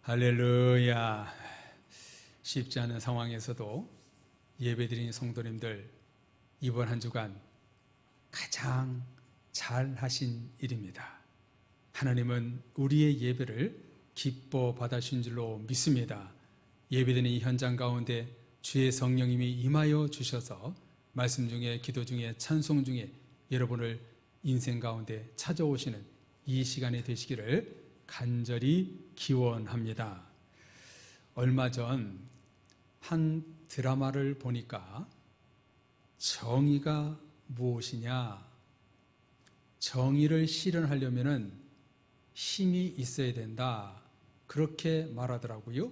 할렐루야. 쉽지 않은 상황에서도 예배드린 성도님들, 이번 한 주간 가장 잘 하신 일입니다. 하나님은 우리의 예배를 기뻐 받아주신 줄로 믿습니다. 예배드리는 이 현장 가운데 주의 성령님이 임하여 주셔서 말씀 중에, 기도 중에, 찬송 중에 여러분을 인생 가운데 찾아오시는 이 시간이 되시기를 간절히 기원합니다. 얼마 전 한 드라마를 보니까 정의가 무엇이냐, 정의를 실현하려면 힘이 있어야 된다, 그렇게 말하더라고요.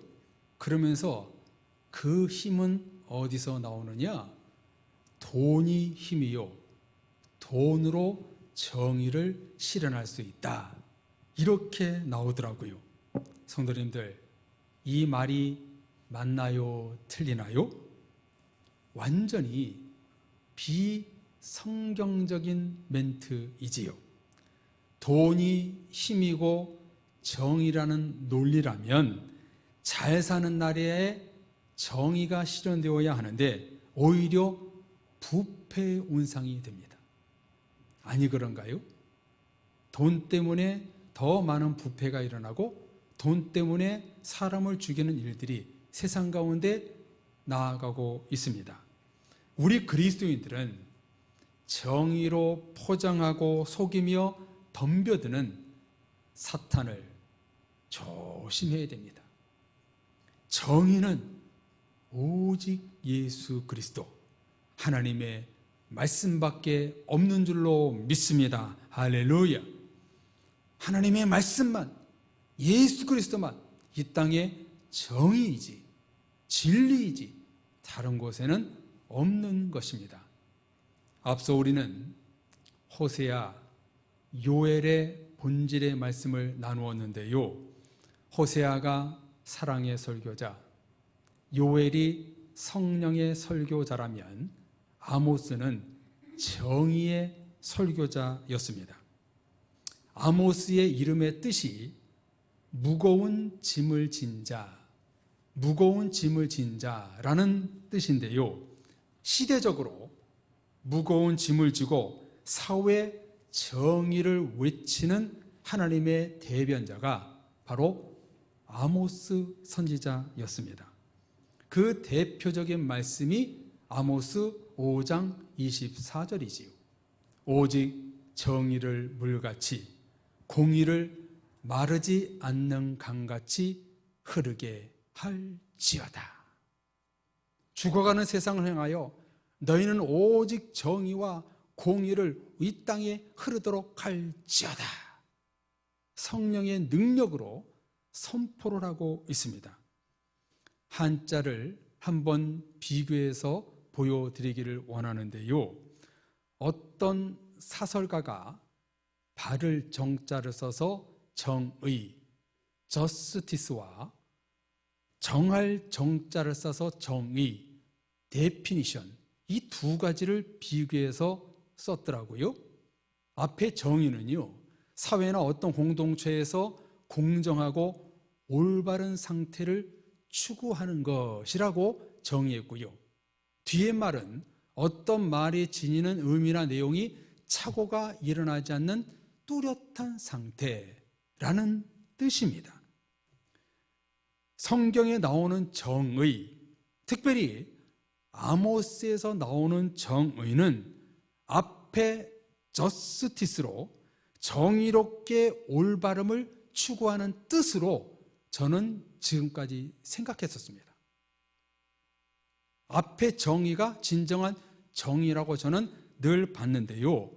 그러면서 그 힘은 어디서 나오느냐? 돈이 힘이요, 돈으로 정의를 실현할 수 있다, 이렇게 나오더라고요. 성도님들, 이 말이 맞나요? 틀리나요? 완전히 비성경적인 멘트이지요. 돈이 힘이고 정의라는 논리라면 잘 사는 나라에 정의가 실현되어야 하는데 오히려 부패 운상이 됩니다. 아니 그런가요? 돈 때문에 더 많은 부패가 일어나고 돈 때문에 사람을 죽이는 일들이 세상 가운데 나아가고 있습니다. 우리 그리스도인들은 정의로 포장하고 속이며 덤벼드는 사탄을 조심해야 됩니다. 정의는 오직 예수 그리스도, 하나님의 말씀밖에 없는 줄로 믿습니다. 할렐루야. 하나님의 말씀만, 예수 그리스도만 이 땅의 정의이지 진리이지 다른 곳에는 없는 것입니다. 앞서 우리는 호세아, 요엘의 본질의 말씀을 나누었는데요, 호세아가 사랑의 설교자, 요엘이 성령의 설교자라면 아모스는 정의의 설교자였습니다. 아모스의 이름의 뜻이 무거운 짐을 진 자, 무거운 짐을 진 자라는 뜻인데요, 시대적으로 무거운 짐을 지고 사회 정의를 외치는 하나님의 대변자가 바로 아모스 선지자였습니다. 그 대표적인 말씀이 아모스 5장 24절이지요. 오직 정의를 물같이, 공의를 마르지 않는 강같이 흐르게 할지어다. 죽어가는 세상을 향하여 너희는 오직 정의와 공의를 이 땅에 흐르도록 할지어다. 성령의 능력으로 선포를 하고 있습니다. 한자를 한번 비교해서 보여드리기를 원하는데요, 어떤 사설가가 발을 정자를 써서 정의, 저스티스와 정할 정자를 써서 정의, 데피니션, 이 두 가지를 비교해서 썼더라고요. 앞에 정의는요, 사회나 어떤 공동체에서 공정하고 올바른 상태를 추구하는 것이라고 정의했고요, 뒤에 말은 어떤 말이 지니는 의미나 내용이 착오가 일어나지 않는 뚜렷한 상태라는 뜻입니다. 성경에 나오는 정의, 특별히 아모스에서 나오는 정의는 앞에 저스티스로 정의롭게 올바름을 추구하는 뜻으로 저는 지금까지 생각했었습니다. 앞에 정의가 진정한 정의라고 저는 늘 봤는데요,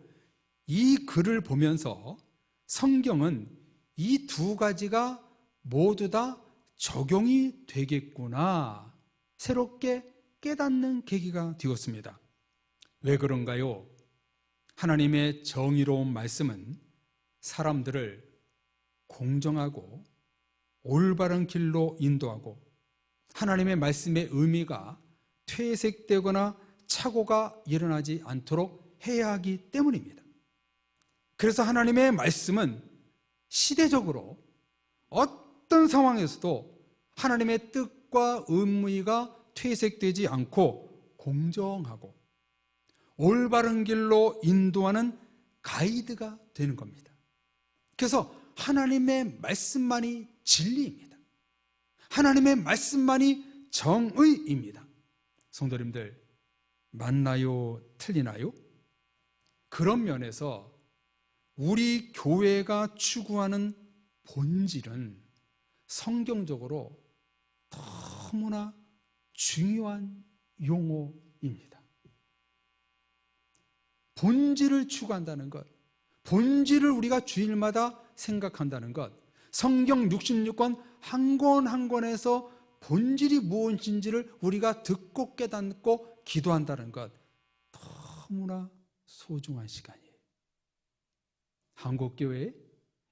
이 글을 보면서 성경은 이 두 가지가 모두 다 적용이 되겠구나, 새롭게 깨닫는 계기가 되었습니다. 왜 그런가요? 하나님의 정의로운 말씀은 사람들을 공정하고 올바른 길로 인도하고 하나님의 말씀의 의미가 퇴색되거나 착오가 일어나지 않도록 해야 하기 때문입니다. 그래서 하나님의 말씀은 시대적으로 어떤 상황에서도 하나님의 뜻과 의무가 퇴색되지 않고 공정하고 올바른 길로 인도하는 가이드가 되는 겁니다. 그래서 하나님의 말씀만이 진리입니다. 하나님의 말씀만이 정의입니다. 성도님들, 맞나요? 틀리나요? 그런 면에서 우리 교회가 추구하는 본질은 성경적으로 너무나 중요한 용어입니다. 본질을 추구한다는 것, 본질을 우리가 주일마다 생각한다는 것, 성경 66권 한 권 한 권에서 본질이 무엇인지를 우리가 듣고 깨닫고 기도한다는 것, 너무나 소중한 시간이에요. 한국교회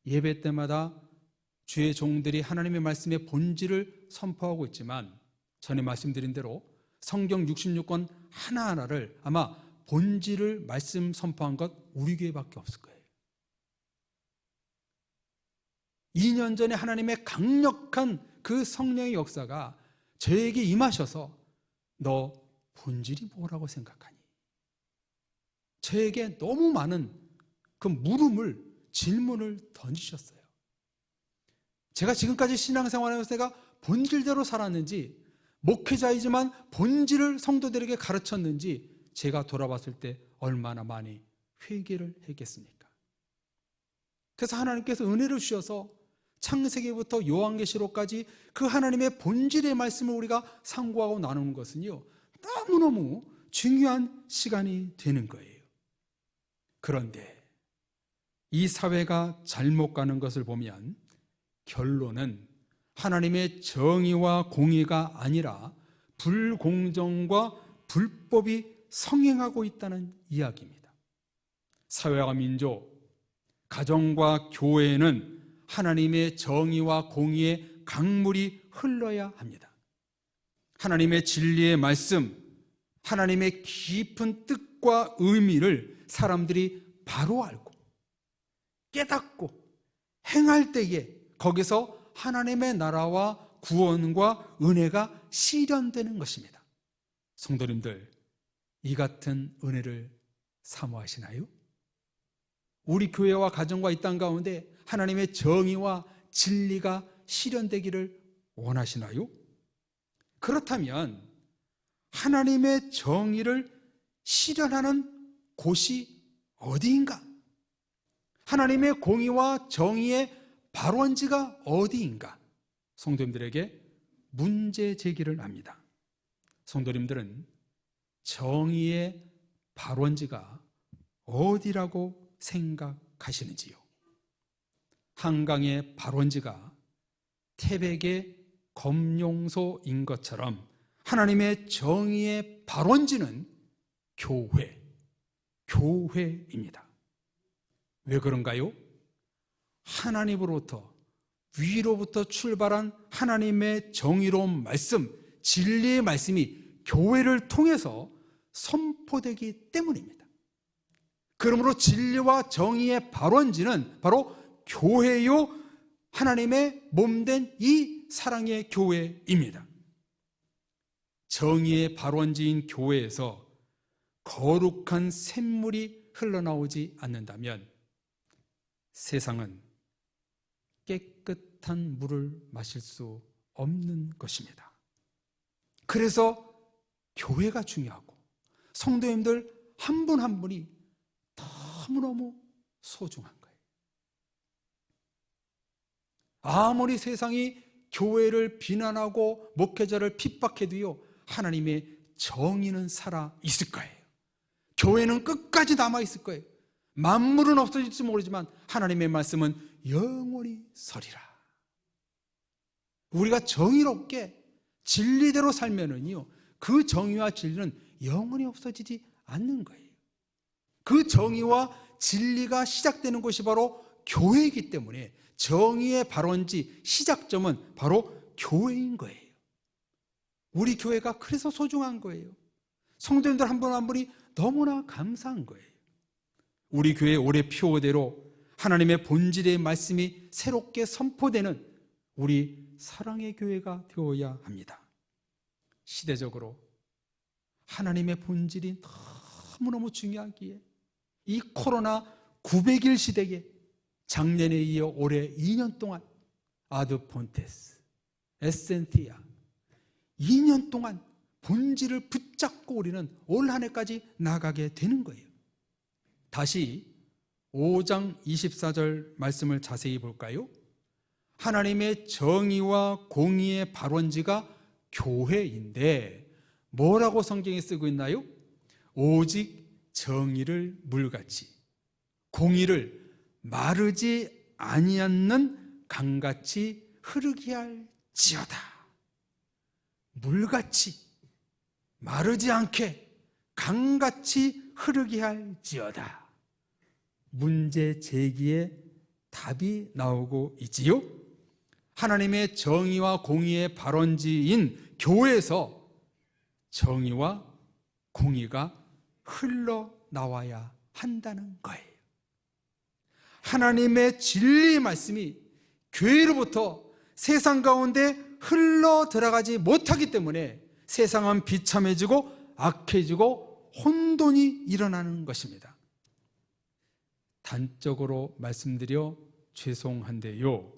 예배 때마다 주의 종들이 하나님의 말씀의 본질을 선포하고 있지만 전에 말씀드린 대로 성경 66권 하나하나를 아마 본질을 말씀 선포한 것 우리 교회밖에 없을 거예요. 2년 전에 하나님의 강력한 그 성령의 역사가 저에게 임하셔서 너 본질이 뭐라고 생각하니? 저에게 너무 많은 그 물음을, 질문을 던지셨어요. 제가 지금까지 신앙생활하면서 내가 본질대로 살았는지, 목회자이지만 본질을 성도들에게 가르쳤는지 제가 돌아봤을 때 얼마나 많이 회개를 했겠습니까? 그래서 하나님께서 은혜를 주셔서 창세기부터 요한계시록까지 그 하나님의 본질의 말씀을 우리가 상고하고 나누는 것은요, 너무너무 중요한 시간이 되는 거예요. 그런데 이 사회가 잘못 가는 것을 보면 결론은 하나님의 정의와 공의가 아니라 불공정과 불법이 성행하고 있다는 이야기입니다. 사회와 민족, 가정과 교회에는 하나님의 정의와 공의의 강물이 흘러야 합니다. 하나님의 진리의 말씀, 하나님의 깊은 뜻과 의미를 사람들이 바로 알고 깨닫고 행할 때에 거기서 하나님의 나라와 구원과 은혜가 실현되는 것입니다. 성도님들, 이 같은 은혜를 사모하시나요? 우리 교회와 가정과 이 땅 가운데 하나님의 정의와 진리가 실현되기를 원하시나요? 그렇다면 하나님의 정의를 실현하는 곳이 어디인가? 하나님의 공의와 정의의 발원지가 어디인가? 성도님들에게 문제 제기를 합니다. 성도님들은 정의의 발원지가 어디라고 생각하시는지요? 한강의 발원지가 태백의 검룡소인 것처럼 하나님의 정의의 발원지는 교회입니다. 왜 그런가요? 하나님으로부터, 위로부터 출발한 하나님의 정의로운 말씀, 진리의 말씀이 교회를 통해서 선포되기 때문입니다. 그러므로 진리와 정의의 발원지는 바로 교회요, 하나님의 몸된 이 사랑의 교회입니다. 정의의 발원지인 교회에서 거룩한 샘물이 흘러나오지 않는다면 세상은 깨끗한 물을 마실 수 없는 것입니다. 그래서 교회가 중요하고 성도님들 한 분 한 분이 너무너무 소중한 거예요. 아무리 세상이 교회를 비난하고 목회자를 핍박해도요, 하나님의 정의는 살아 있을 거예요. 교회는 끝까지 남아 있을 거예요. 만물은 없어질지 모르지만 하나님의 말씀은 영원히 서리라. 우리가 정의롭게 진리대로 살면은요, 그 정의와 진리는 영원히 없어지지 않는 거예요. 그 정의와 진리가 시작되는 곳이 바로 교회이기 때문에 정의의 발원지, 시작점은 바로 교회인 거예요. 우리 교회가 그래서 소중한 거예요. 성도님들 한 분 한 분이 너무나 감사한 거예요. 우리 교회 올해 표어대로 하나님의 본질의 말씀이 새롭게 선포되는 우리 사랑의 교회가 되어야 합니다. 시대적으로 하나님의 본질이 너무너무 중요하기에 이 코로나 900일 시대에 작년에 이어 올해 2년 동안 아드폰테스, 에센티아 2년 동안 본질을 붙잡고 우리는 올 한 해까지 나가게 되는 거예요. 다시 5장 24절 말씀을 자세히 볼까요? 하나님의 정의와 공의의 발원지가 교회인데 뭐라고 성경에 쓰고 있나요? 오직 정의를 물같이 공의를 마르지 아니하는 강같이 흐르게 할지어다. 물같이 마르지 않게 강같이 흐르게 할지어다. 문제 제기에 답이 나오고 있지요. 하나님의 정의와 공의의 발원지인 교회에서 정의와 공의가 흘러나와야 한다는 거예요. 하나님의 진리의 말씀이 교회로부터 세상 가운데 흘러 들어가지 못하기 때문에 세상은 비참해지고 악해지고 혼돈이 일어나는 것입니다. 단적으로 말씀드려 죄송한데요,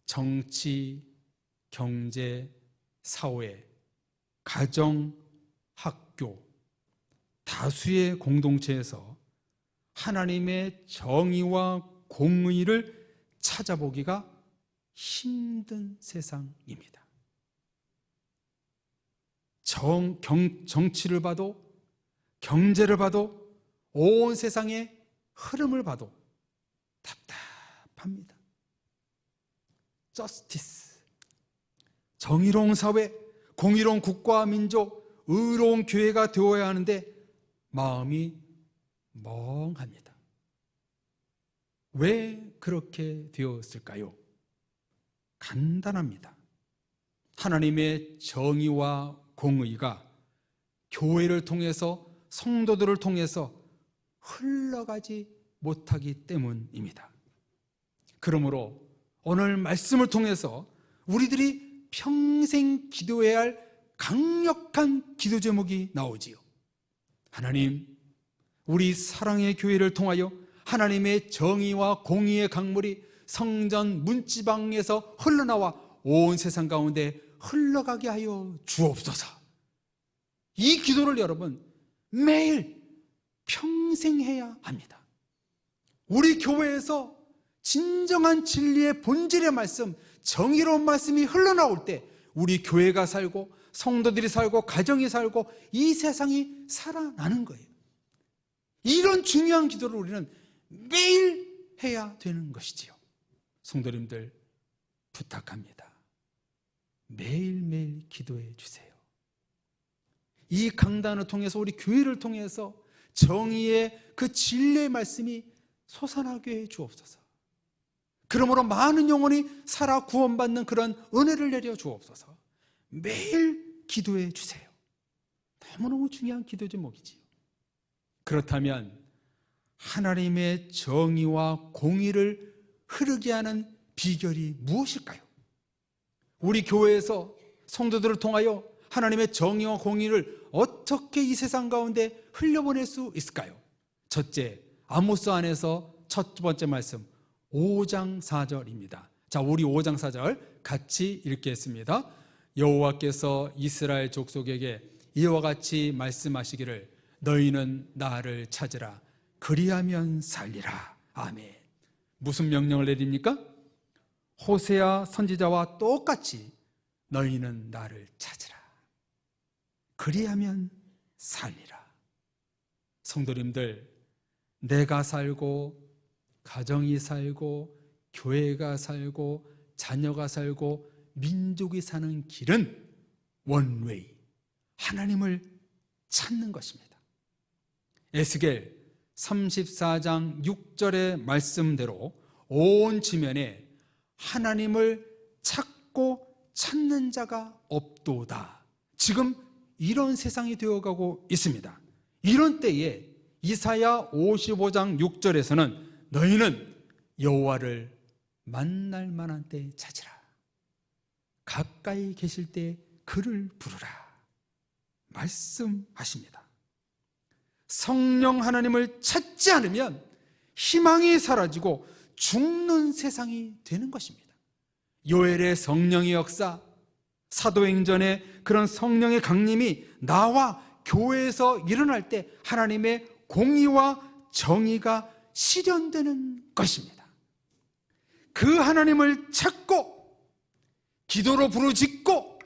정치, 경제, 사회, 가정, 학교, 다수의 공동체에서 하나님의 정의와 공의를 찾아보기가 힘든 세상입니다. 정치를 봐도, 경제를 봐도, 온 세상의 흐름을 봐도 답답합니다. 저스티스, 정의로운 사회, 공의로운 국가와 민족, 의로운 교회가 되어야 하는데 마음이 멍합니다. 왜 그렇게 되었을까요? 간단합니다. 하나님의 정의와 공의가 교회를 통해서, 성도들을 통해서 흘러가지 못하기 때문입니다. 그러므로 오늘 말씀을 통해서 우리들이 평생 기도해야 할 강력한 기도 제목이 나오지요. 하나님, 우리 사랑의 교회를 통하여 하나님의 정의와 공의의 강물이 성전 문지방에서 흘러나와 온 세상 가운데 흘러가게 하여 주옵소서. 이 기도를 여러분 매일 평생 해야 합니다. 우리 교회에서 진정한 진리의 본질의 말씀, 정의로운 말씀이 흘러나올 때 우리 교회가 살고 성도들이 살고 가정이 살고 이 세상이 살아나는 거예요. 이런 중요한 기도를 우리는 매일 해야 되는 것이지요. 성도님들 부탁합니다. 매일매일 기도해 주세요. 이 강단을 통해서, 우리 교회를 통해서 정의의 그 진리의 말씀이 솟아나게 해 주옵소서. 그러므로 많은 영혼이 살아 구원받는 그런 은혜를 내려 주옵소서. 매일 기도해 주세요. 너무너무 중요한 기도 제목이지요. 그렇다면 하나님의 정의와 공의를 흐르게 하는 비결이 무엇일까요? 우리 교회에서 성도들을 통하여 하나님의 정의와 공의를 어떻게 이 세상 가운데 흘려보낼 수 있을까요? 첫째, 아모스 안에서 첫 번째 말씀 5장 4절입니다. 자, 우리 5장 4절 같이 읽겠습니다. 여호와께서 이스라엘 족속에게 이와 같이 말씀하시기를 너희는 나를 찾으라 그리하면 살리라. 아멘. 무슨 명령을 내립니까? 호세아 선지자와 똑같이 너희는 나를 찾으라 그리하면 살리라. 성도님들, 내가 살고 가정이 살고 교회가 살고 자녀가 살고 민족이 사는 길은 원웨이, 하나님을 찾는 것입니다. 에스겔 34장 6절의 말씀대로 온 지면에 하나님을 찾고 찾는 자가 없도다. 지금 이런 세상이 되어가고 있습니다. 이런 때에 이사야 55장 6절에서는 너희는 여호와를 만날 만한 때 찾으라. 가까이 계실 때 그를 부르라 말씀하십니다. 성령 하나님을 찾지 않으면 희망이 사라지고 죽는 세상이 되는 것입니다. 요엘의 성령의 역사, 사도행전의 그런 성령의 강림이 나와 교회에서 일어날 때 하나님의 공의와 정의가 실현되는 것입니다. 그 하나님을 찾고 기도로 부르짖고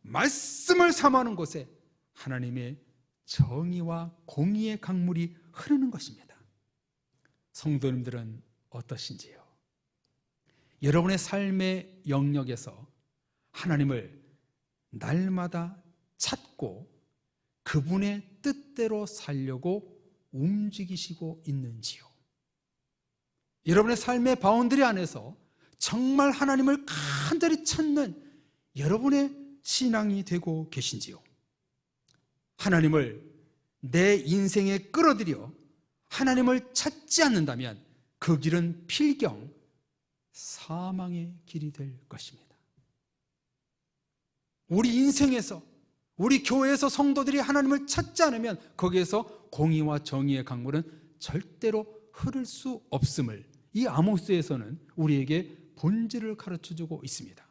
말씀을 삼하는 곳에 하나님의 정의와 공의의 강물이 흐르는 것입니다. 성도님들은 어떠신지요? 여러분의 삶의 영역에서 하나님을 날마다 찾고 그분의 뜻대로 살려고 움직이시고 있는지요? 여러분의 삶의 바운더리 안에서 정말 하나님을 간절히 찾는 여러분의 신앙이 되고 계신지요? 하나님을 내 인생에 끌어들여 하나님을 찾지 않는다면 그 길은 필경 사망의 길이 될 것입니다. 우리 인생에서, 우리 교회에서 성도들이 하나님을 찾지 않으면 거기에서 공의와 정의의 강물은 절대로 흐를 수 없음을 이 아모스에서는 우리에게 본질을 가르쳐주고 있습니다.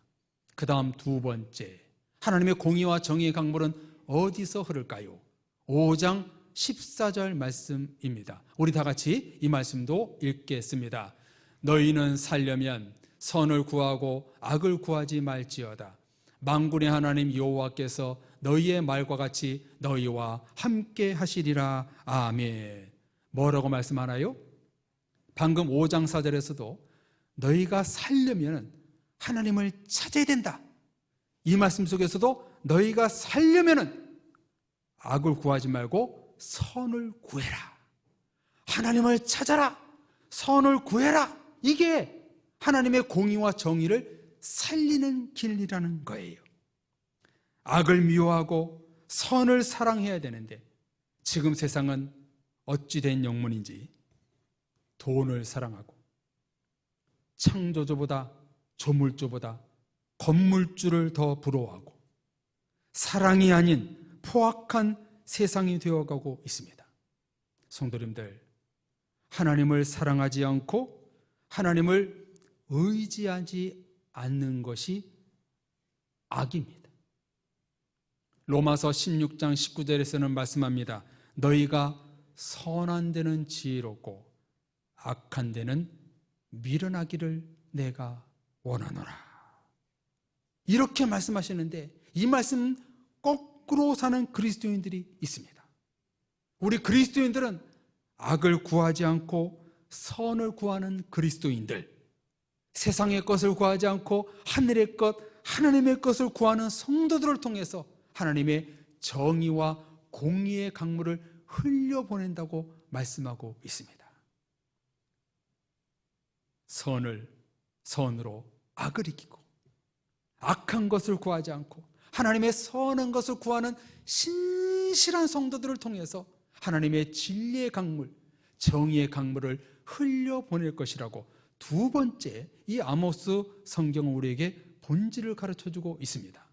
그 다음 두 번째, 하나님의 공의와 정의의 강물은 어디서 흐를까요? 5장 14절 말씀입니다. 우리 다 같이 이 말씀도 읽겠습니다. 너희는 살려면 선을 구하고 악을 구하지 말지어다. 만군의 하나님 여호와께서 너희의 말과 같이 너희와 함께 하시리라. 아멘. 뭐라고 말씀하나요? 방금 5장 4절에서도 너희가 살려면 하나님을 찾아야 된다. 이 말씀 속에서도 너희가 살려면 악을 구하지 말고 선을 구해라. 하나님을 찾아라. 선을 구해라. 이게 하나님의 공의와 정의를 살리는 길이라는 거예요. 악을 미워하고 선을 사랑해야 되는데 지금 세상은 어찌 된 영문인지 돈을 사랑하고 창조주보다 조물주보다 건물주를 더 부러워하고 사랑이 아닌 포악한 세상이 되어가고 있습니다. 성도님들, 하나님을 사랑하지 않고 하나님을 의지하지 않는 것이 악입니다. 로마서 16장 19절에서는 말씀합니다. 너희가 선한 데는 지혜롭고 악한 데는 미련하기를 내가 원하노라. 이렇게 말씀하시는데 이 말씀 거꾸로 사는 그리스도인들이 있습니다. 우리 그리스도인들은 악을 구하지 않고 선을 구하는 그리스도인들, 세상의 것을 구하지 않고 하늘의 것, 하나님의 것을 구하는 성도들을 통해서 하나님의 정의와 공의의 강물을 흘려보낸다고 말씀하고 있습니다. 선으로 악을 이기고 악한 것을 구하지 않고 하나님의 선한 것을 구하는 신실한 성도들을 통해서 하나님의 진리의 강물, 정의의 강물을 흘려보낼 것이라고 두 번째 이 아모스 성경은 우리에게 본질을 가르쳐주고 있습니다.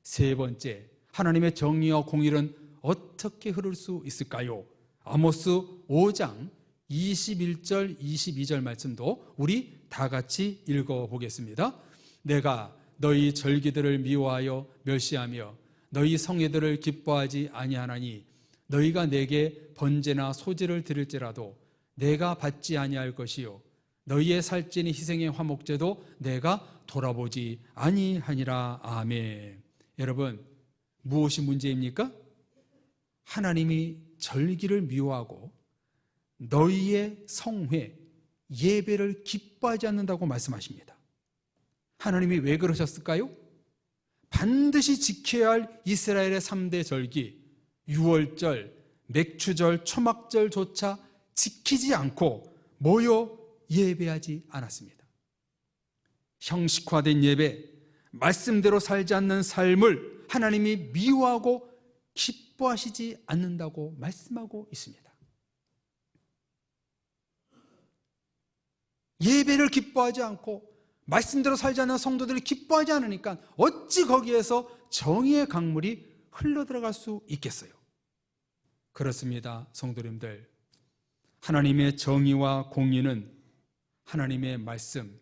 세 번째, 하나님의 정의와 공의는 어떻게 흐를 수 있을까요? 아모스 5장 21절 22절 말씀도 우리 다 같이 읽어보겠습니다. 내가 너희 절기들을 미워하여 멸시하며 너희 성회들을 기뻐하지 아니하나니 너희가 내게 번제나 소제를 드릴지라도 내가 받지 아니할 것이요 너희의 살찐이 희생의 화목제도 내가 돌아보지 아니하니라. 아멘. 여러분, 무엇이 문제입니까? 하나님이 절기를 미워하고 너희의 성회, 예배를 기뻐하지 않는다고 말씀하십니다. 하나님이 왜 그러셨을까요? 반드시 지켜야 할 이스라엘의 3대 절기, 유월절, 맥추절, 초막절조차 지키지 않고 모여 예배하지 않았습니다. 형식화된 예배, 말씀대로 살지 않는 삶을 하나님이 미워하고 기뻐하시지 않는다고 말씀하고 있습니다. 예배를 기뻐하지 않고 말씀대로 살지 않는 성도들이 기뻐하지 않으니까 어찌 거기에서 정의의 강물이 흘러들어갈 수 있겠어요? 그렇습니다, 성도님들. 하나님의 정의와 공의는 하나님의 말씀,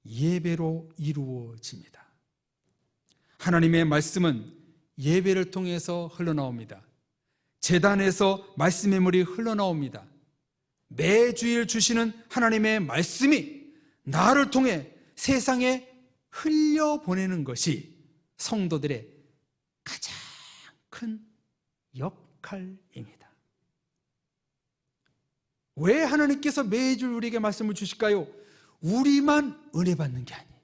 예배로 이루어집니다. 하나님의 말씀은 예배를 통해서 흘러나옵니다. 제단에서 말씀의 물이 흘러나옵니다. 매주일 주시는 하나님의 말씀이 나를 통해 세상에 흘려보내는 것이 성도들의 가장 큰 역할입니다. 왜 하나님께서 매주 우리에게 말씀을 주실까요? 우리만 은혜 받는 게 아니에요.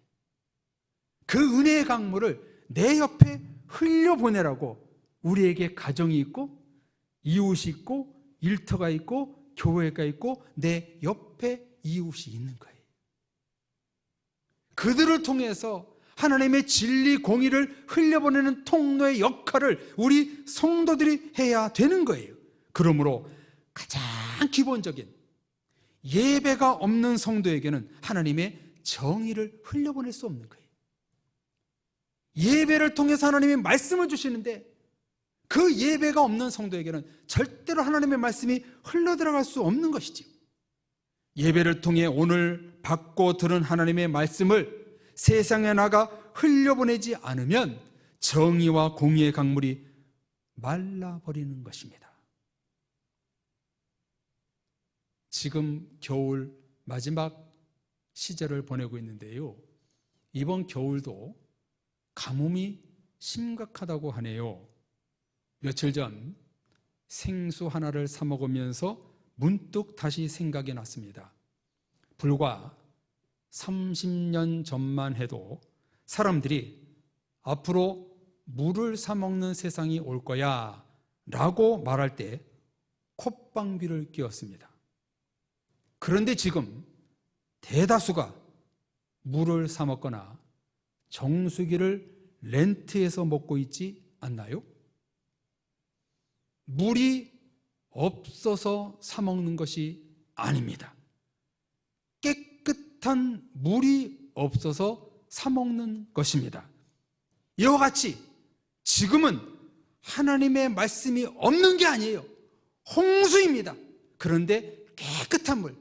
그 은혜의 강물을 내 옆에 흘려보내라고 우리에게 가정이 있고 이웃이 있고 일터가 있고 교회가 있고 내 옆에 이웃이 있는 거예요. 그들을 통해서 하나님의 진리 공의를 흘려보내는 통로의 역할을 우리 성도들이 해야 되는 거예요. 그러므로 가장 기본적인 예배가 없는 성도에게는 하나님의 정의를 흘려보낼 수 없는 거예요. 예배를 통해서 하나님의 말씀을 주시는데 그 예배가 없는 성도에게는 절대로 하나님의 말씀이 흘러들어갈 수 없는 것이지요. 예배를 통해 오늘 받고 들은 하나님의 말씀을 세상에 나가 흘려보내지 않으면 정의와 공의의 강물이 말라버리는 것입니다. 지금 겨울 마지막 시절을 보내고 있는데요, 이번 겨울도 가뭄이 심각하다고 하네요. 며칠 전 생수 하나를 사 먹으면서 문득 다시 생각이 났습니다. 불과 30년 전만 해도 사람들이 앞으로 물을 사 먹는 세상이 올 거야 라고 말할 때 콧방귀를 뀌었습니다. 그런데 지금 대다수가 물을 사 먹거나 정수기를 렌트해서 먹고 있지 않나요? 물이 없어서 사 먹는 것이 아닙니다. 깨끗한 물이 없어서 사 먹는 것입니다. 이와 같이 지금은 하나님의 말씀이 없는 게 아니에요. 홍수입니다. 그런데 깨끗한 물,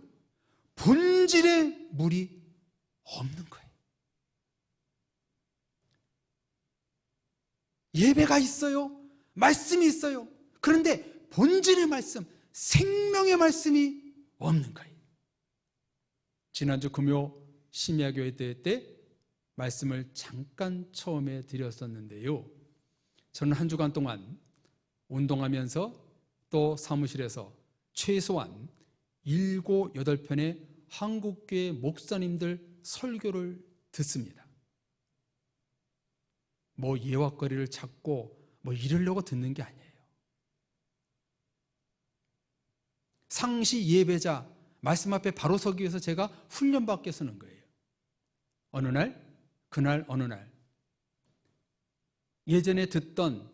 본질의 물이 없는 거예요. 예배가 있어요. 말씀이 있어요. 그런데 본질의 말씀, 생명의 말씀이 없는 거예요. 지난주 금요 심야교회 대회 때 말씀을 잠깐 처음에 드렸었는데요, 저는 한 주간 동안 운동하면서 또 사무실에서 최소한 7, 8편의 한국교회 목사님들 설교를 듣습니다. 뭐 예화거리를 찾고 뭐 이러려고 듣는 게 아니에요. 상시 예배자 말씀 앞에 바로 서기 위해서 제가 훈련받게 서는 거예요. 어느 날, 그날 어느 날 예전에 듣던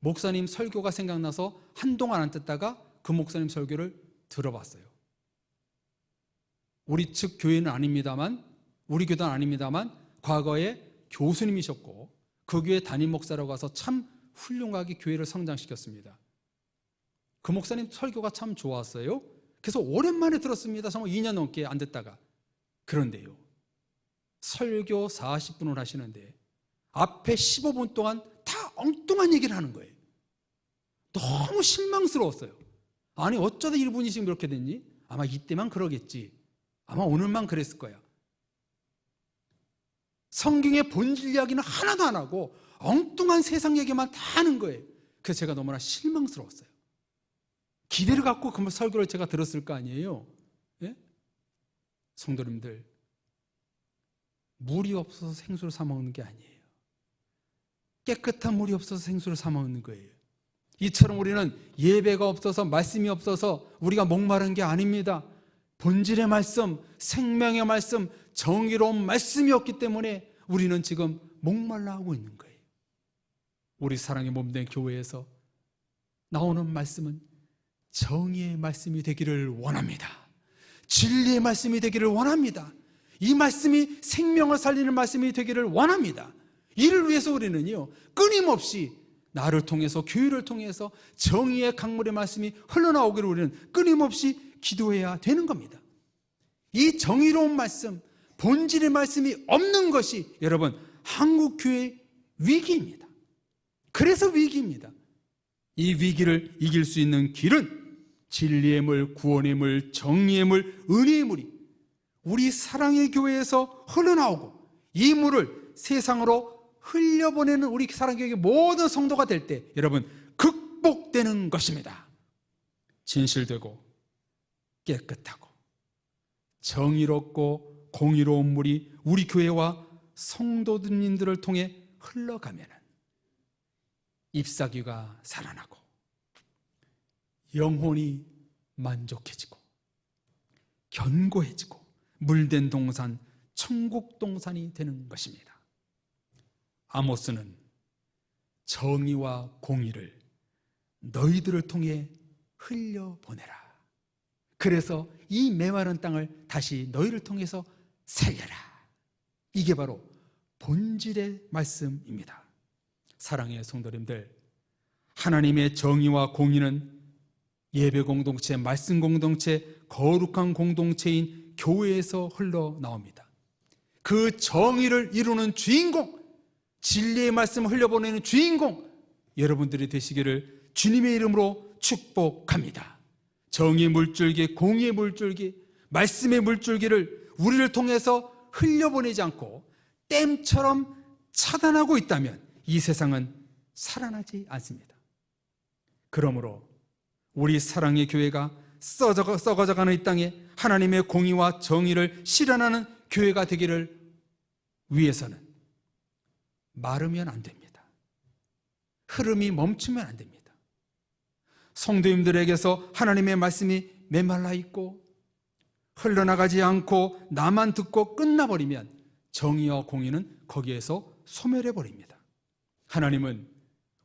목사님 설교가 생각나서 한동안 안 듣다가 그 목사님 설교를 들어봤어요. 우리 측 교회는 아닙니다만, 우리 교단 아닙니다만 과거에 교수님이셨고 그 교회 담임 목사라고 해서 참 훌륭하게 교회를 성장시켰습니다. 그 목사님 설교가 참 좋았어요. 그래서 오랜만에 들었습니다. 정말 2년 넘게 안 듣다가. 그런데요, 설교 40분을 하시는데 앞에 15분 동안 다 엉뚱한 얘기를 하는 거예요. 너무 실망스러웠어요. 아니 어쩌다 1분이 지금 이렇게 됐니? 아마 이때만 그러겠지. 아마 오늘만 그랬을 거야. 성경의 본질 이야기는 하나도 안 하고 엉뚱한 세상 얘기만 다 하는 거예요. 그래서 제가 너무나 실망스러웠어요. 기대를 갖고 그 설교를 제가 들었을 거 아니에요. 예? 성도님들, 물이 없어서 생수를 사 먹는 게 아니에요. 깨끗한 물이 없어서 생수를 사 먹는 거예요. 이처럼 우리는 예배가 없어서, 말씀이 없어서 우리가 목마른 게 아닙니다. 본질의 말씀, 생명의 말씀, 정의로운 말씀이 없기 때문에 우리는 지금 목말라 하고 있는 거예요. 우리 사랑의 몸된 교회에서 나오는 말씀은 정의의 말씀이 되기를 원합니다. 진리의 말씀이 되기를 원합니다. 이 말씀이 생명을 살리는 말씀이 되기를 원합니다. 이를 위해서 우리는요, 끊임없이 나를 통해서, 교회를 통해서 정의의 강물의 말씀이 흘러나오기를 우리는 끊임없이 기도해야 되는 겁니다. 이 정의로운 말씀, 본질의 말씀이 없는 것이 여러분 한국교회의 위기입니다. 그래서 위기입니다. 이 위기를 이길 수 있는 길은 진리의 물, 구원의 물, 정의의 물, 은혜의 물이 우리 사랑의 교회에서 흘러나오고 이 물을 세상으로 흘려보내는 우리 사랑의 교회 모든 성도가 될 때 여러분 극복되는 것입니다. 진실되고 깨끗하고 정의롭고 공의로운 물이 우리 교회와 성도님들을 통해 흘러가면 잎사귀가 살아나고 영혼이 만족해지고 견고해지고 물된 동산, 천국 동산이 되는 것입니다. 아모스는 정의와 공의를 너희들을 통해 흘려보내라. 그래서 이 메마른 땅을 다시 너희를 통해서 살려라. 이게 바로 본질의 말씀입니다. 사랑의 성도님들, 하나님의 정의와 공의는 예배 공동체, 말씀 공동체, 거룩한 공동체인 교회에서 흘러나옵니다. 그 정의를 이루는 주인공, 진리의 말씀을 흘려보내는 주인공 여러분들이 되시기를 주님의 이름으로 축복합니다. 정의의 물줄기, 공의의 물줄기, 말씀의 물줄기를 우리를 통해서 흘려보내지 않고 댐처럼 차단하고 있다면 이 세상은 살아나지 않습니다. 그러므로 우리 사랑의 교회가 썩어져가는 이 땅에 하나님의 공의와 정의를 실현하는 교회가 되기를 위해서는 마르면 안 됩니다. 흐름이 멈추면 안 됩니다. 성도님들에게서 하나님의 말씀이 메말라 있고 흘러나가지 않고 나만 듣고 끝나버리면 정의와 공의는 거기에서 소멸해 버립니다. 하나님은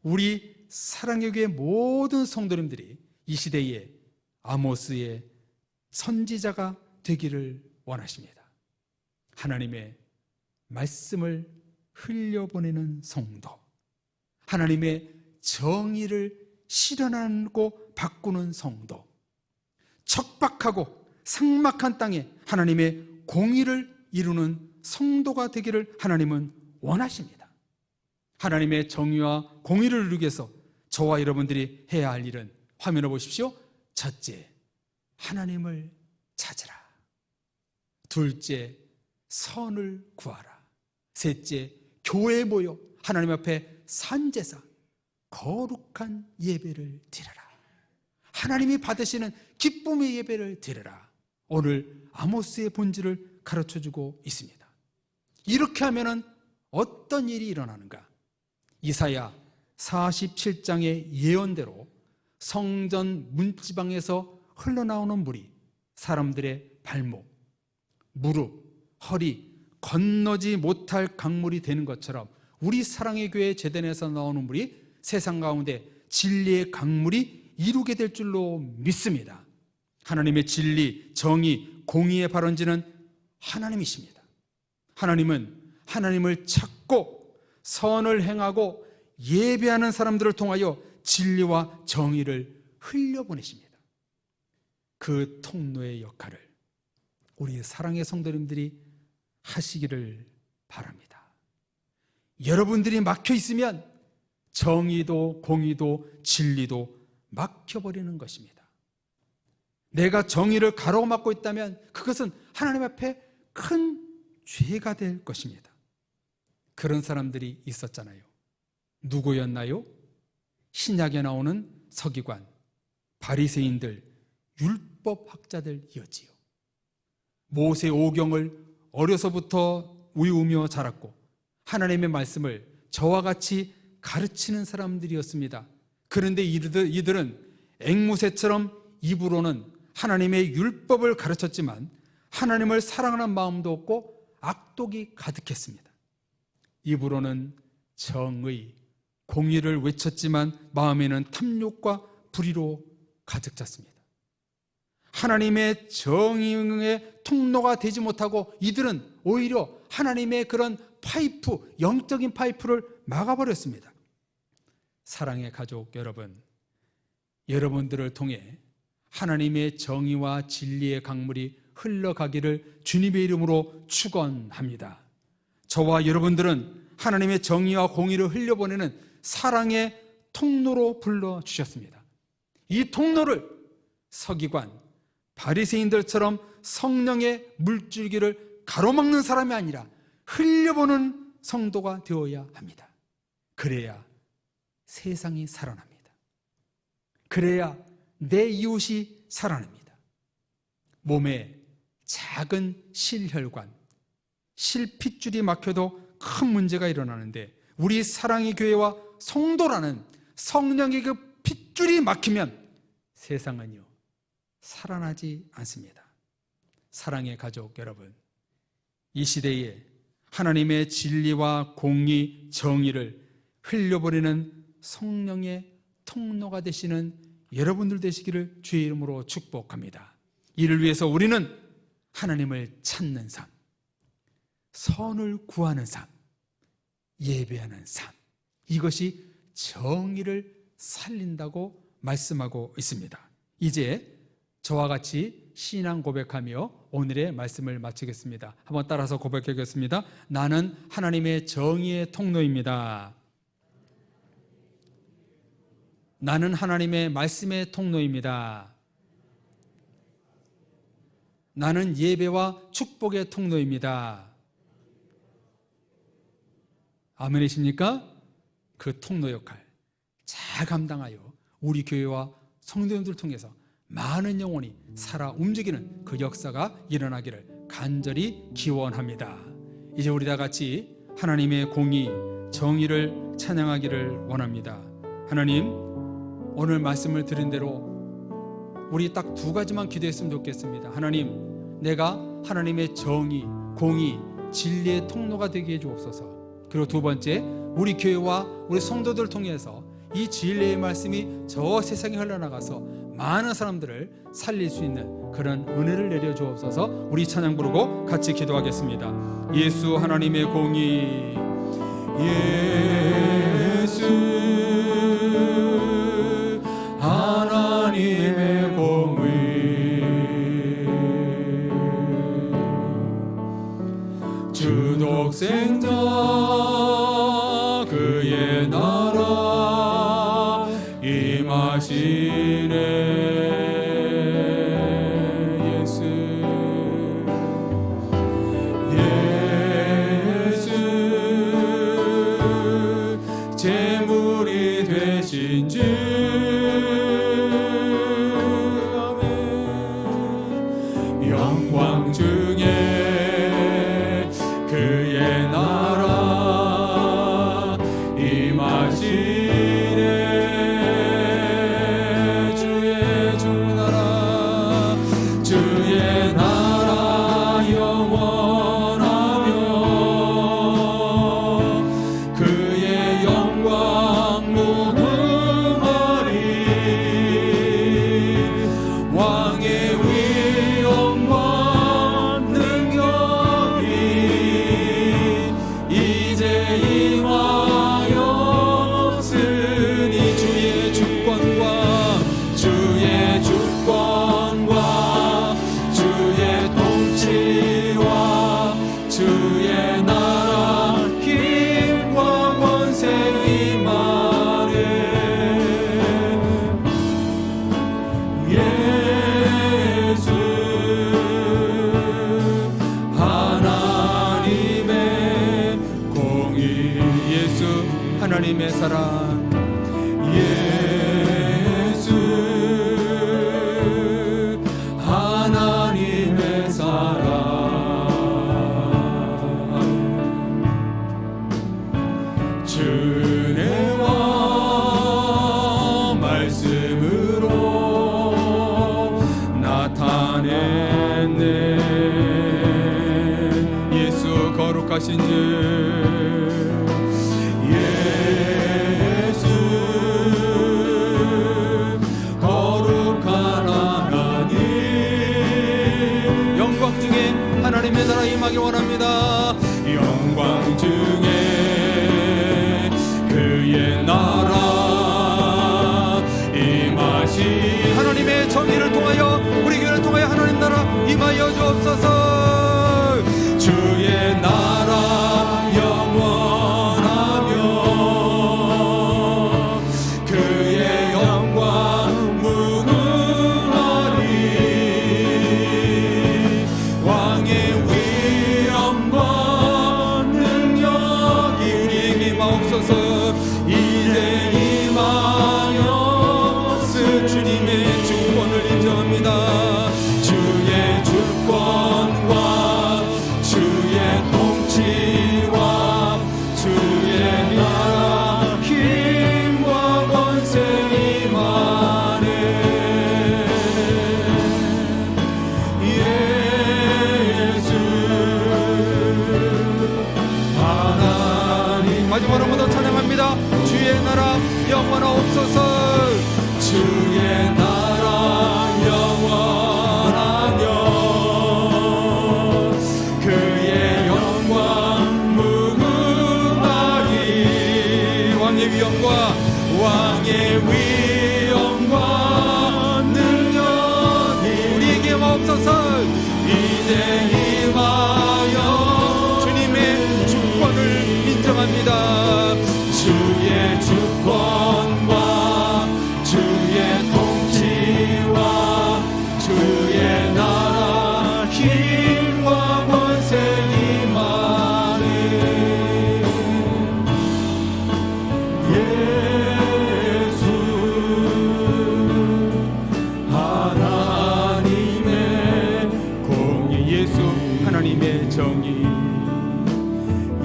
우리 사랑의 교회 모든 성도님들이 이 시대에 아모스의 선지자가 되기를 원하십니다. 하나님의 말씀을 흘려보내는 성도, 하나님의 정의를 실현하고 바꾸는 성도, 척박하고 삭막한 땅에 하나님의 공의를 이루는 성도가 되기를 하나님은 원하십니다. 하나님의 정의와 공의를 이루기 위해서 저와 여러분들이 해야 할 일은 화면을 보십시오. 첫째, 하나님을 찾으라. 둘째, 선을 구하라. 셋째, 교회에 모여 하나님 앞에 산제사, 거룩한 예배를 드려라. 하나님이 받으시는 기쁨의 예배를 드려라. 오늘 아모스의 본질을 가르쳐주고 있습니다. 이렇게 하면은 어떤 일이 일어나는가? 이사야 47장의 예언대로 성전 문지방에서 흘러나오는 물이 사람들의 발목, 무릎, 허리 건너지 못할 강물이 되는 것처럼 우리 사랑의 교회 제단에서 나오는 물이 세상 가운데 진리의 강물이 이루게 될 줄로 믿습니다. 하나님의 진리, 정의, 공의의 발원지는 하나님이십니다. 하나님은 하나님을 찾고 선을 행하고 예배하는 사람들을 통하여 진리와 정의를 흘려보내십니다. 그 통로의 역할을 우리 사랑의 성도님들이 하시기를 바랍니다. 여러분들이 막혀 있으면 정의도 공의도 진리도 막혀버리는 것입니다. 내가 정의를 가로막고 있다면 그것은 하나님 앞에 큰 죄가 될 것입니다. 그런 사람들이 있었잖아요. 누구였나요? 신약에 나오는 서기관, 바리새인들, 율법학자들이었지요. 모세 오경을 어려서부터 외우며 자랐고 하나님의 말씀을 저와 같이 가르치는 사람들이었습니다. 그런데 이들은 앵무새처럼 입으로는 하나님의 율법을 가르쳤지만 하나님을 사랑하는 마음도 없고 악독이 가득했습니다. 입으로는 정의, 공의를 외쳤지만 마음에는 탐욕과 불의로 가득 찼습니다. 하나님의 정의의 통로가 되지 못하고 이들은 오히려 하나님의 그런 파이프, 영적인 파이프를 막아버렸습니다. 사랑의 가족 여러분, 여러분들을 통해 하나님의 정의와 진리의 강물이 흘러가기를 주님의 이름으로 축원합니다. 저와 여러분들은 하나님의 정의와 공의를 흘려보내는 사랑의 통로로 불러주셨습니다. 이 통로를 서기관, 바리새인들처럼 성령의 물줄기를 가로막는 사람이 아니라 흘려보는 성도가 되어야 합니다. 그래야 세상이 살아납니다. 그래야 내 이웃이 살아납니다. 몸에 작은 실혈관, 실핏줄이 막혀도 큰 문제가 일어나는데 우리 사랑의 교회와 성도라는 성령의 그 핏줄이 막히면 세상은요 살아나지 않습니다. 사랑의 가족 여러분, 이 시대에 하나님의 진리와 공의, 정의를 흘려버리는 성령의 통로가 되시는 여러분들 되시기를 주의 이름으로 축복합니다. 이를 위해서 우리는 하나님을 찾는 삶, 선을 구하는 삶, 예배하는 삶, 이것이 정의를 살린다고 말씀하고 있습니다. 이제 저와 같이 신앙 고백하며 오늘의 말씀을 마치겠습니다. 한번 따라서 고백하겠습니다. 나는 하나님의 정의의 통로입니다. 나는 하나님의 말씀의 통로입니다. 나는 예배와 축복의 통로입니다. 아멘이십니까? 그 통로 역할 잘 감당하여 우리 교회와 성도님들 통해서 많은 영혼이 살아 움직이는 그 역사가 일어나기를 간절히 기원합니다. 이제 우리 다 같이 하나님의 공의, 정의를 찬양하기를 원합니다. 하나님, 오늘 말씀을 들은 대로 우리 딱 두 가지만 기도했으면 좋겠습니다. 하나님, 내가 하나님의 정의, 공의, 진리의 통로가 되게 해주옵소서. 그리고 두 번째, 우리 교회와 우리 성도들 통해서 이 진리의 말씀이 저 세상에 흘러나가서 많은 사람들을 살릴 수 있는 그런 은혜를 내려주옵소서. 우리 찬양 부르고 같이 기도하겠습니다. 예수 하나님의 공의, 예수 하나님의 공의, 주 독생자 그의 나라 임하시네. 예수 제물이 되신 주 영광 중에 그의 나라 임하시네. 주의 나라, 주의 나라 영원하며 그의 영광 무궁하리. 왕의 위엄과 능력이 이제 임하였으니 주의 주권과 주의 통치와 주의 나라 힘과 권세 임하네. 예수 하나님의 공의, 예수 하나님의 사랑, 예수 하나님의 사랑, 주내와 말씀으로 나타냈네. 예수 거룩하신 주, 예수 거룩한 하나님, 영원하옵소서. 주의 나라 영원하며 그의 영광 무궁하리. 왕의 위엄과 능력이 우리에게 마옵소서. 이제 임하여 주님의 주권을 인정합니다. 주의 주권과 주의 통치와 주의 나라 힘과 권세 임하리. 예수 하나님의 공의, 예수 하나님의 정의,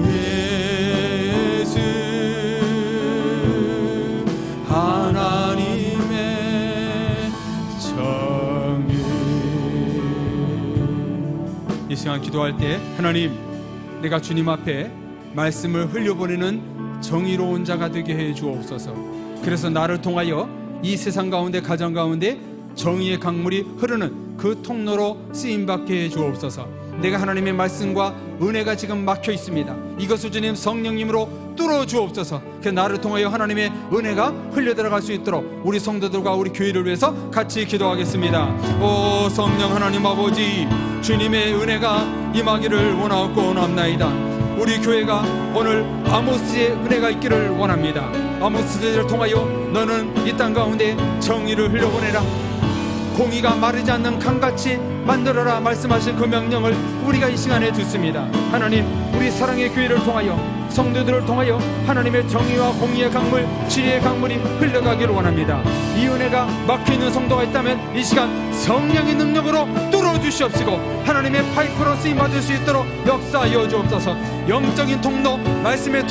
예수 하나님의 정의. 이 시간 기도할 때 하나님, 내가 주님 앞에 말씀을 흘려보내는 정의로운 자가 되게 해 주옵소서. 그래서 나를 통하여 이 세상 가운데, 가정 가운데 정의의 강물이 흐르는 그 통로로 쓰임받게 해 주옵소서. 내가 하나님의 말씀과 은혜가 지금 막혀 있습니다. 이것을 주님 성령님으로 뚫어 주옵소서. 그 나를 통하여 하나님의 은혜가 흘려 들어갈 수 있도록 우리 성도들과 우리 교회를 위해서 같이 기도하겠습니다. 오 성령 하나님 아버지, 주님의 은혜가 임하기를 원하옵고 원합나이다. 우리 교회가 오늘 아모스의 은혜가 있기를 원합니다. 아모스를 통하여 너는 이 땅 가운데 정의를 흘려보내라, 공의가 마르지 않는 강같이 만들어라 말씀하신 그 명령을 우리가 이 시간에 듣습니다. 하나님, 우리 사랑의 교회를 통하여, 성도들을 통하여 하나님의 정의와 공의의 강물, 진리의 강물이 흘러가기를 원합니다. 이 은혜가 막혀있는 성도가 있다면 이 시간 성령의 능력으로 뚫어주시옵시고 하나님의 파이프로 쓰임받을 수 있도록 역사하여 주옵소서. 영적인 통로, 말씀의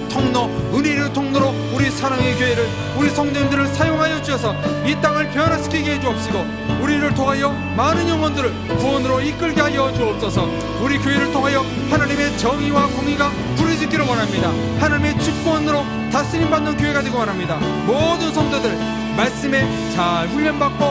통로, 은혜의 통로로 우리 사랑의 교회를, 우리 성도님들을 사용하여 주셔서 이 땅을 변화시키게 해 주옵시고 우리를 통하여 많은 영혼들을 구원으로 이끌게 하여 주옵소서. 우리 교회를 통하여 하나님의 정의와 공의가 부르짖기를 원합니다. 하나님의 주권으로 다스림받는 교회가 되고 원합니다. 모든 성도들 말씀에 잘 훈련받고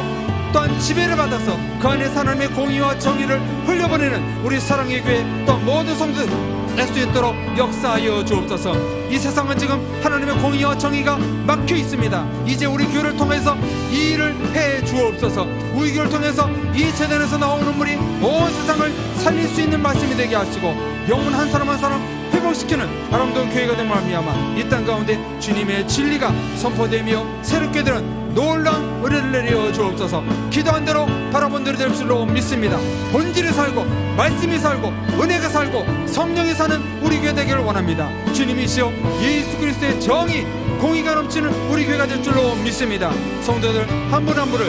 또한 지배를 받아서 그 안에서 하나님의 공의와 정의를 흘려보내는 우리 사랑의 교회, 또 모든 성도들 낼 수 있도록 역사하여 주옵소서. 이 세상은 지금 하나님의 공의와 정의가 막혀 있습니다. 이제 우리 교회를 통해서 이 일을 해 주옵소서. 우리 교회를 통해서 이 재단에서 나오는 물이 온 세상을 살릴 수 있는 말씀이 되게 하시고 영혼 한 사람 한 사람 회복시키는 아름다운 교회가 된 말미암아 이 땅 가운데 주님의 진리가 선포되며 새롭게 되는 놀라운 은혜를 내려 주옵소서. 기도한 대로 바라본 대로 될 줄로 믿습니다. 본질이 살고 말씀이 살고 은혜가 살고 성령이 사는 우리 교회 되기를 원합니다. 주님이시여 예수 그리스도의 정의, 공의가 넘치는 우리 교회가 될 줄로 믿습니다. 성도들 한 분 한 분을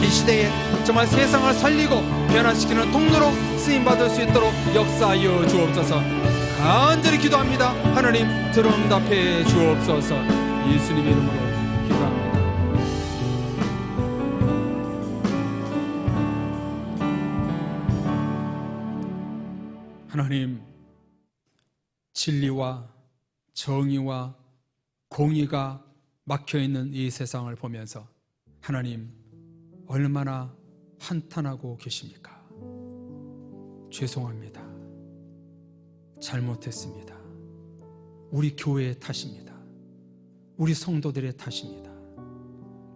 이 시대에 정말 세상을 살리고 변화시키는 통로로 쓰임받을 수 있도록 역사하여 주옵소서. 간절히 기도합니다. 하나님 들응답해 주옵소서. 예수님 이름으로 기도합니다. 하나님, 진리와 정의와 공의가 막혀있는 이 세상을 보면서 하나님 얼마나 한탄하고 계십니까? 죄송합니다. 잘못했습니다. 우리 교회의 탓입니다. 우리 성도들의 탓입니다.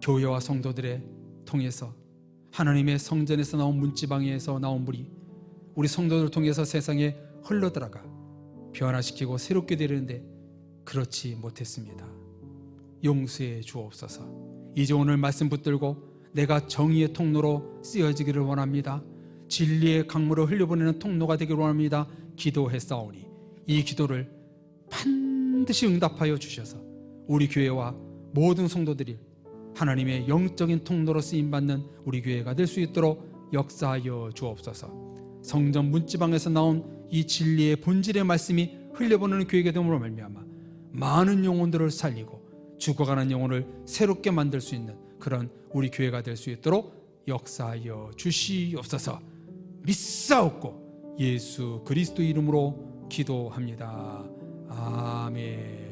교회와 성도들의 통해서 하나님의 성전에서 나온 문지방에서 나온 물이 우리 성도들을 통해서 세상에 흘러들어가 변화시키고 새롭게 되려는데 그렇지 못했습니다. 용서해 주옵소서. 이제 오늘 말씀 붙들고 내가 정의의 통로로 쓰여지기를 원합니다. 진리의 강물을 흘려보내는 통로가 되기를 원합니다. 기도했사오니 이 기도를 반드시 응답하여 주셔서 우리 교회와 모든 성도들이 하나님의 영적인 통로로 쓰임받는 우리 교회가 될 수 있도록 역사하여 주옵소서. 성전 문지방에서 나온 이 진리의 본질의 말씀이 흘려보내는 교회가 됨으로 말미암아 많은 영혼들을 살리고 죽어가는 영혼을 새롭게 만들 수 있는 그런 우리 교회가 될 수 있도록 역사하여 주시옵소서. 믿사옵고 예수 그리스도 이름으로 기도합니다. 아멘.